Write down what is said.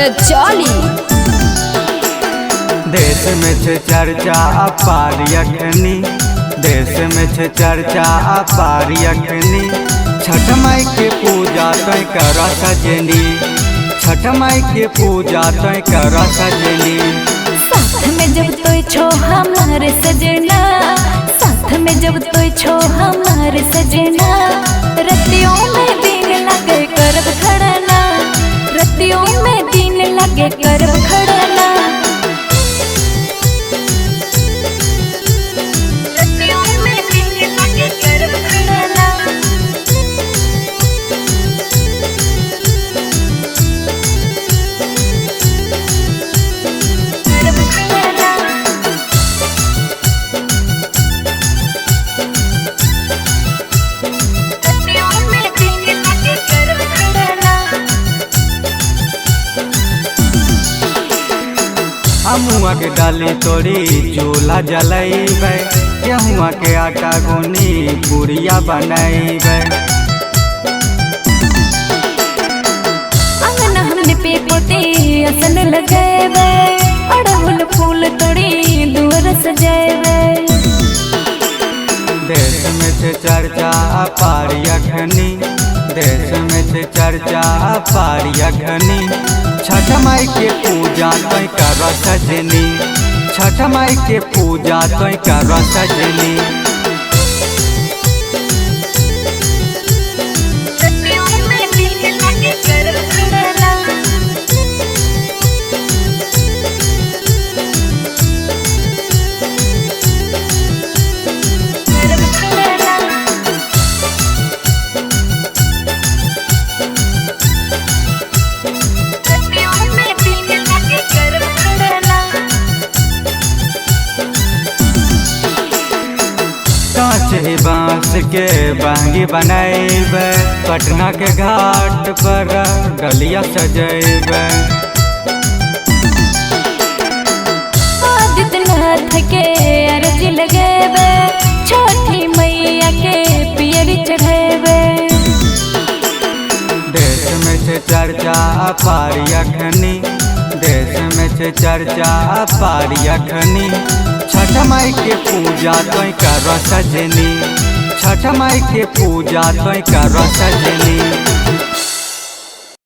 अरे चाली देश में छे चर्चा अपार यखनी, देश में छे चर्चा अपार यखनी। छठ माई के पूजा तय कर सजनी, छठ माई के पूजा तय कर सजनी। साथ में जब तो छो हमारे सजना, साथ में जब तो छो हमारे सजना। रतियों में दिन लगे करब खड़ना, रतियों में दिन लगे करब खड़ना। रतियों में दिन लगे करब खड़ना। करब खड़ना। अमुआ के डाली तोड़ी चूल्हा जलैबे, गेहुआ के आटा गुनी पूड़िया बनैबे। अंगना हमने पे पोते असन लगेबे, अड़हुल फूल तोड़ी दुआर सजेबे। देश में छे चर्चा अपार यखनी, देश में छे चर्चा अपार यखनी। छठ माई के पूजा तय कर सजनी, छठ माई के पूजा तय कर सजनी। रतियों में दिन लगे करब खड़ना। करब खड़ना। रतियों में दिन लगे करब खड़ना। कांचे बांस के बांगी बनैबे, पटना के घाट पर डलिया सजैबे। आदित्यनाथ के अर्जी लगेबे, छठी मैया के पियरी चढ़ेबे। देश में छे चर्चा अपार यखनी, देश में छे चर्चा अपार यखनी। छठ माई के पूजा तय कर सजनी, छठ माई के पूजा तय कर सजनी।